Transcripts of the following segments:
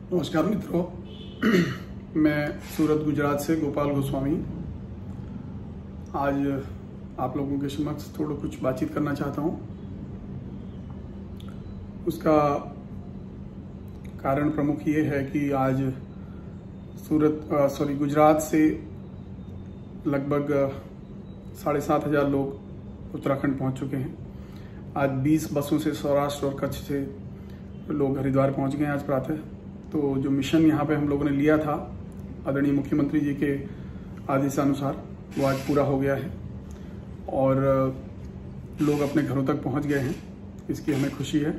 नमस्कार मित्रों, मैं सूरत गुजरात से गोपाल गोस्वामी आज आप लोगों के समक्ष थोड़ा कुछ बातचीत करना चाहता हूं। उसका कारण प्रमुख ये है कि आज गुजरात से लगभग 7,500 लोग उत्तराखंड पहुंच चुके हैं। आज 20 बसों से सौराष्ट्र और कच्छ से लोग हरिद्वार पहुंच गए हैं आज प्रातः। तो जो मिशन यहाँ पे हम लोगों ने लिया था आदरणीय मुख्यमंत्री जी के आदेशानुसार वो आज पूरा हो गया है और लोग अपने घरों तक पहुँच गए हैं। इसकी हमें खुशी है।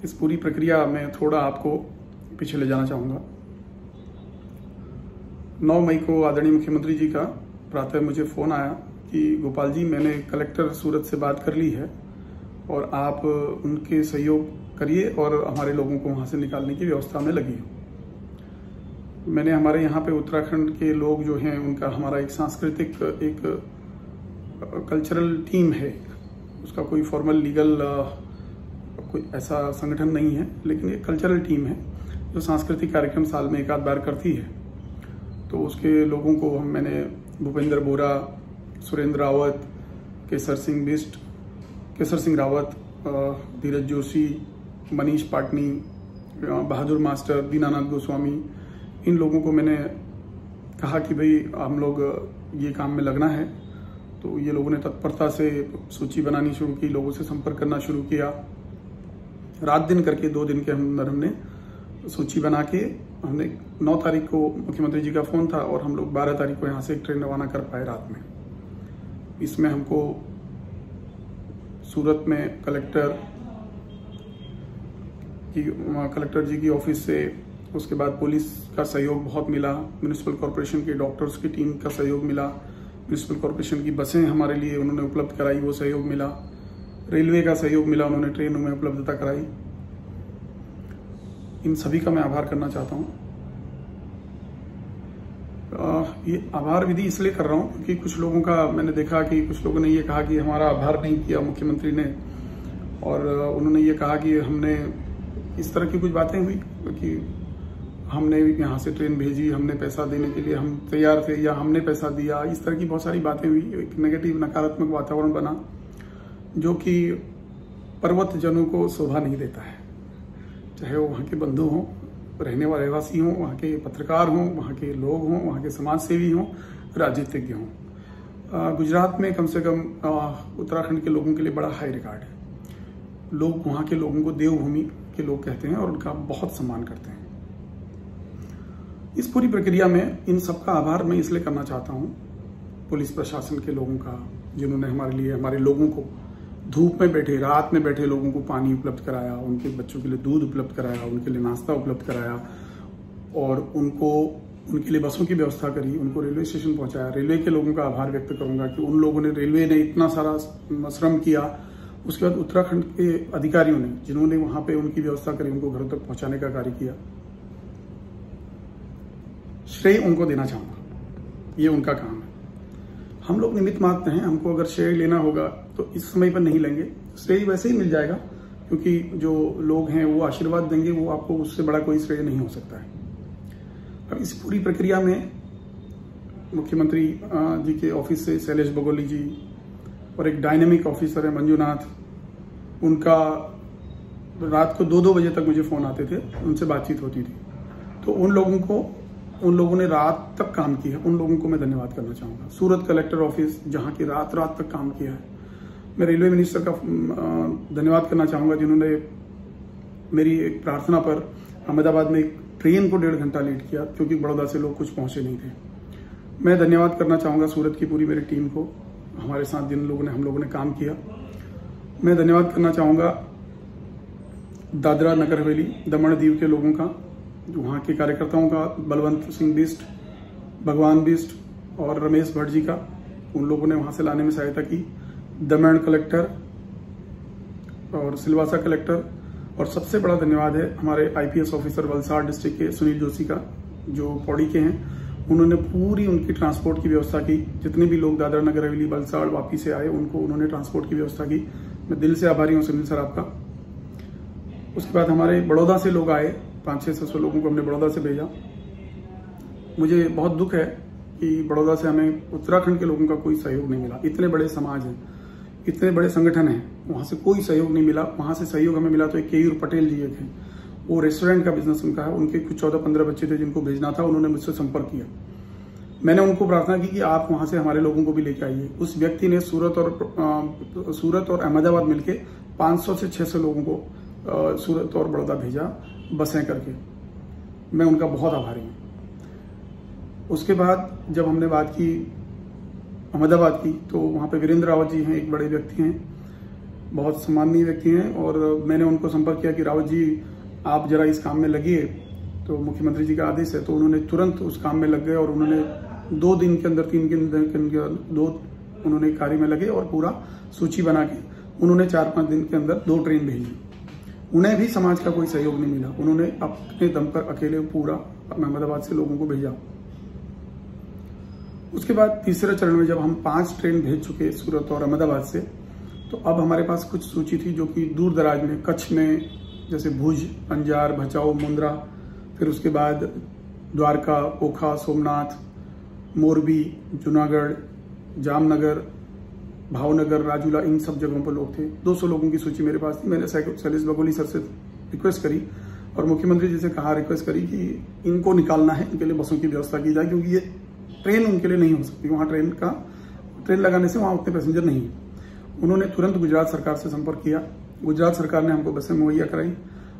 इस पूरी प्रक्रिया में थोड़ा आपको पीछे ले जाना चाहूँगा। 9 मई को आदरणीय मुख्यमंत्री जी का प्रातः मुझे फ़ोन आया कि गोपाल जी, मैंने कलेक्टर सूरत से बात कर ली है और आप उनके सहयोग करिए और हमारे लोगों को वहाँ से निकालने की व्यवस्था में लगी हो। मैंने हमारे यहाँ पे उत्तराखंड के लोग जो हैं उनका हमारा एक सांस्कृतिक एक कल्चरल टीम है। उसका कोई फॉर्मल लीगल कोई ऐसा संगठन नहीं है, लेकिन एक कल्चरल टीम है जो सांस्कृतिक कार्यक्रम साल में एक आध बार करती है। तो उसके लोगों को मैंने भूपेंद्र बोरा, सुरेंद्र रावत, केसर सिंह रावत, धीरज जोशी, मनीष पाटनी, बहादुर मास्टर, दीनानाथ गोस्वामी, इन लोगों को मैंने कहा कि भाई हम लोग ये काम में लगना है। तो ये लोगों ने तत्परता से सूची बनानी शुरू की, लोगों से संपर्क करना शुरू किया। रात दिन करके 2 दिन के अंदर हमने सूची बना के हमने 9 तारीख को मुख्यमंत्री जी का फ़ोन था और हम लोग 12 तारीख को यहाँ से एक ट्रेन रवाना कर पाए रात में। इसमें हमको सूरत में कलेक्टर जी की ऑफिस से, उसके बाद पुलिस का सहयोग बहुत मिला, म्यूनिसिपल कॉरपोरेशन के डॉक्टर्स की टीम का सहयोग मिला, म्यूनिसिपल कॉरपोरेशन की बसें हमारे लिए उन्होंने उपलब्ध कराई, वो सहयोग मिला, रेलवे का सहयोग मिला, उन्होंने ट्रेनों में उपलब्धता कराई। इन सभी का मैं आभार करना चाहता हूँ। ये आभार विधि इसलिए कर रहा हूँ क्योंकि कुछ लोगों का मैंने देखा कि कुछ लोगों ने ये कहा कि हमारा आभार नहीं किया मुख्यमंत्री ने, और उन्होंने ये कहा कि हमने इस तरह की कुछ बातें हुई कि हमने यहाँ से ट्रेन भेजी, हमने पैसा देने के लिए हम तैयार थे, या हमने पैसा दिया। इस तरह की बहुत सारी बातें हुई। एक नेगेटिव नकारात्मक वातावरण बना जो कि पर्वत जनों को शोभा नहीं देता है। चाहे वो वहाँ के बंधु हों, रहने वाले रहवासी हों, वहाँ के पत्रकार हों, वहाँ के लोग हों, वहाँ के समाज सेवी हों, राजनीतिज्ञ हों। गुजरात में कम से कम उत्तराखंड के लोगों के लिए बड़ा हाई रिकॉर्ड है। लोग वहाँ के लोगों को देवभूमि के लोग कहते हैं और उनका बहुत सम्मान करते हैं। इस पूरी प्रक्रिया में इन सबका आभार मैं इसलिए करना चाहता हूँ पुलिस प्रशासन के लोगों का, जिन्होंने हमारे लिए, हमारे लोगों को धूप में बैठे, रात में बैठे लोगों को पानी उपलब्ध कराया, उनके बच्चों के लिए दूध उपलब्ध कराया, उनके लिए नाश्ता उपलब्ध कराया और उनके लिए बसों की व्यवस्था करी, उनको रेलवे स्टेशन पहुंचाया। रेलवे के लोगों का आभार व्यक्त करूंगा कि उन लोगों ने, रेलवे ने इतना सारा श्रम किया। उसके बाद उत्तराखंड के अधिकारियों ने, जिन्होंने वहां पे उनकी व्यवस्था करी, उनको घरों तक पहुंचाने का कार्य किया। श्रेय उनको देना चाहूंगा, ये उनका काम है। हम लोग निमित्त मात्र हैं। हमको अगर श्रेय लेना होगा तो इस समय पर नहीं लेंगे, श्रेय वैसे ही मिल जाएगा, क्योंकि जो लोग हैं वो आशीर्वाद देंगे, वो आपको उससे बड़ा कोई श्रेय नहीं हो सकता है। अब इस पूरी प्रक्रिया में मुख्यमंत्री जी के ऑफिस से शैलेश बगोली जी और एक डायनेमिक ऑफिसर है मंजुनाथ, उनका रात को 2-2 बजे तक मुझे फोन आते थे, उनसे बातचीत होती थी। तो उन लोगों ने रात तक काम किया, उन लोगों को मैं धन्यवाद करना चाहूंगा। सूरत कलेक्टर ऑफिस, जहां की रात तक काम किया है। मैं रेलवे मिनिस्टर का धन्यवाद करना चाहूंगा, जिन्होंने मेरी एक प्रार्थना पर अहमदाबाद में एक ट्रेन को 1.5 घंटा लेट किया, क्योंकि बड़ौदा से लोग कुछ पहुंचे नहीं थे। मैं धन्यवाद करना चाहूंगा सूरत की पूरी मेरी टीम को, हमारे साथ जिन लोगों ने, हम लोगों ने काम किया। मैं धन्यवाद करना चाहूंगा दादरा नगर हवेली, दमन दीव के लोगों का, जो वहाँ के कार्यकर्ताओं का, बलवंत सिंह बिष्ट, भगवान बिष्ट और रमेश भट्ट जी का, उन लोगों ने वहां से लाने में सहायता की। दमन कलेक्टर और सिलवासा कलेक्टर, और सबसे बड़ा धन्यवाद है हमारे IPS ऑफिसर वलसाड़ डिस्ट्रिक्ट के सुनील जोशी का, जो पौड़ी के हैं। उन्होंने पूरी उनकी ट्रांसपोर्ट की व्यवस्था की। जितने भी लोग दादरा नगर हवेली, वलसाड़ वापी से आए, उनको उन्होंने ट्रांसपोर्ट की व्यवस्था की। मैं दिल से आभारी हूँ सुनील सर आपका। उसके बाद हमारे बड़ौदा से लोग आए, 500-600 लोगों को हमने बड़ौदा से भेजा। मुझे बहुत दुख है कि बड़ौदा से हमें उत्तराखंड के लोगों का कोई सहयोग नहीं मिला। इतने बड़े समाज हैं, इतने बड़े संगठन हैं, वहाँ से कोई सहयोग नहीं मिला। वहाँ से सहयोग हमें मिला तो एक केयूर पटेल जी एक हैं, वो रेस्टोरेंट का बिजनेस उनका है, उनके कुछ 14-15 बच्चे थे जिनको भेजना था, उन्होंने मुझसे संपर्क किया। मैंने उनको प्रार्थना की कि आप वहाँ से हमारे लोगों को भी लेकर आइए। उस व्यक्ति ने सूरत और अहमदाबाद मिलके 500 से 600 लोगों को सूरत और बड़ौदा भेजा बसें करके। मैं उनका बहुत आभारी हूँ। उसके बाद जब हमने बात की अहमदाबाद की, तो वहाँ पे वीरेंद्र रावत जी हैं, एक बड़े व्यक्ति हैं, बहुत सम्माननीय व्यक्ति हैं, और मैंने उनको संपर्क किया कि रावत जी आप जरा इस काम में लगिए। तो मुख्यमंत्री जी का आदेश है, तो उन्होंने तुरंत उस काम में लग गए और उन्होंने 2 दिन के अंदर 3 दिन के अंदर उन्होंने कार्य में लगे और पूरा सूची बना के उन्होंने 4-5 दिन के अंदर 2 ट्रेन भेजी। उन्हें भी समाज का कोई सहयोग नहीं मिला, उन्होंने अपने दम पर अकेले पूरा अहमदाबाद से लोगों को भेजा। उसके बाद तीसरे चरण में जब हम 5 ट्रेन भेज चुके सूरत और अहमदाबाद से, तो अब हमारे पास कुछ सूची थी जो कि दूर दराज में, कच्छ में जैसे भुज, अंजार, भचाऊ, मुंद्रा, फिर उसके बाद द्वारका, ओखा, सोमनाथ, मोरबी, जूनागढ़, जामनगर, भावनगर, राजूला, इन सब जगहों पर लोग थे। 200 लोगों की सूची मेरे पास थी। मैंने शैलेश बगोली सर से रिक्वेस्ट करी और मुख्यमंत्री जी से कहा, रिक्वेस्ट करी कि इनको निकालना है, इनके लिए बसों की व्यवस्था की जाए, क्योंकि ये ट्रेन उनके लिए नहीं हो सकती। वहाँ ट्रेन लगाने से वहाँ उतने पैसेंजर नहीं है। उन्होंने तुरंत गुजरात सरकार से संपर्क किया। गुजरात सरकार ने हमको बसें मुहैया कराई।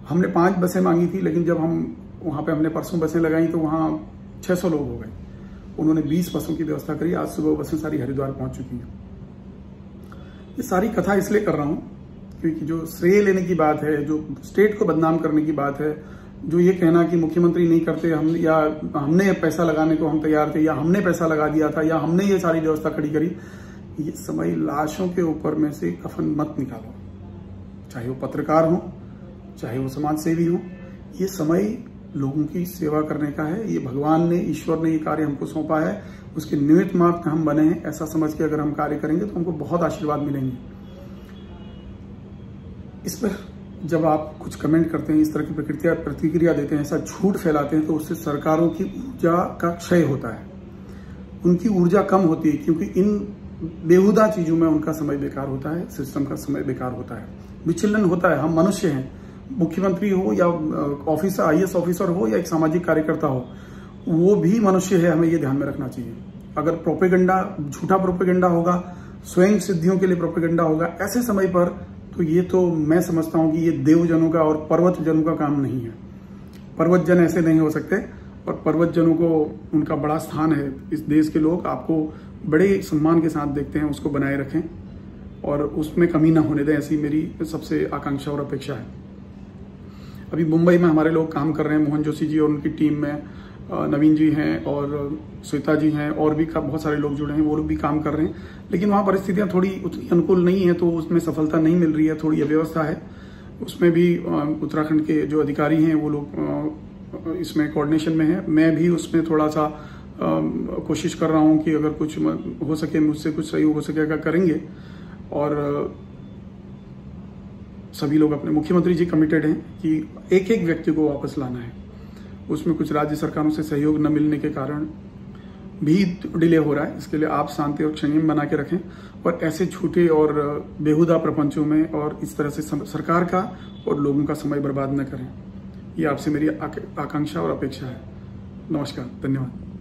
हमने 5 बसें मांगी थी, लेकिन जब हम वहाँ पे हमने परसों बसें लगाई तो वहाँ 600 लोग हो गए। उन्होंने 20 बसों की व्यवस्था करी। आज सुबह बसें सारी हरिद्वार पहुंच चुकी हैं। ये सारी कथा इसलिए कर रहा हूँ क्योंकि जो श्रेय लेने की बात है, जो स्टेट को बदनाम करने की बात है, जो ये कहना कि मुख्यमंत्री नहीं करते, हमने पैसा लगाने को हम तैयार थे, या हमने पैसा लगा दिया था, या हमने ये सारी व्यवस्था खड़ी करी, ये समय लाशों के ऊपर में से कफन मत निकालो। चाहे वो पत्रकार हो, चाहे वो समाज सेवी हो, ये समय लोगों की सेवा करने का है। ये भगवान ने, ईश्वर ने ये कार्य हमको सौंपा है, उसके निमित्त मात्र हम बने हैं। ऐसा समझ के अगर हम कार्य करेंगे तो हमको बहुत आशीर्वाद मिलेंगे। इस पर जब आप कुछ कमेंट करते हैं, इस तरह की प्रतिक्रिया देते हैं, ऐसा झूठ फैलाते हैं, तो उससे सरकारों की ऊर्जा का क्षय होता है, उनकी ऊर्जा कम होती है, क्योंकि इन बेहुदा चीजों में उनका समय बेकार होता है, सिस्टम का समय बेकार होता है, विचलन होता है। हम मनुष्य हैं, मुख्यमंत्री हो या ऑफिसर, IAS ऑफिसर हो या एक सामाजिक कार्यकर्ता हो, वो भी मनुष्य है, हमें ये ध्यान में रखना चाहिए। अगर प्रोपेगेंडा, झूठा प्रोपेगेंडा होगा, स्वयं सिद्धियों के लिए प्रोपेगेंडा होगा, ऐसे समय पर तो ये तो मैं समझता हूं कि ये देवजनों का और पर्वत जनों का काम नहीं है। पर्वत जन ऐसे नहीं हो सकते, और पर्वत जनों को उनका बड़ा स्थान है। इस देश के लोग आपको बड़े सम्मान के साथ देखते हैं, उसको बनाए रखें और उसमें कमी ना होने दें, ऐसी मेरी सबसे आकांक्षा और अपेक्षा है। अभी मुंबई में हमारे लोग काम कर रहे हैं, मोहन जोशी जी और उनकी टीम में नवीन जी हैं और श्वेता जी हैं, और भी बहुत सारे लोग जुड़े हैं, वो लोग भी काम कर रहे हैं। लेकिन वहाँ परिस्थितियाँ थोड़ी उतनी अनुकूल नहीं है, तो उसमें सफलता नहीं मिल रही है, थोड़ी अव्यवस्था है। उसमें भी उत्तराखंड के जो अधिकारी हैं वो लोग इसमें कोऑर्डिनेशन में है। मैं भी उसमें थोड़ा सा कोशिश कर रहा हूँ कि अगर कुछ हो सके, मुझसे कुछ सहयोग हो सके, अगर करेंगे। और सभी लोग अपने, मुख्यमंत्री जी कमिटेड हैं कि एक एक व्यक्ति को वापस लाना है। उसमें कुछ राज्य सरकारों से सहयोग न मिलने के कारण भी डिले हो रहा है। इसके लिए आप शांति और संयम बना के रखें और ऐसे छोटे और बेहुदा प्रपंचों में और इस तरह से सरकार का और लोगों का समय बर्बाद न करें। ये आपसे मेरी आकांक्षा और अपेक्षा है। नमस्कार, धन्यवाद।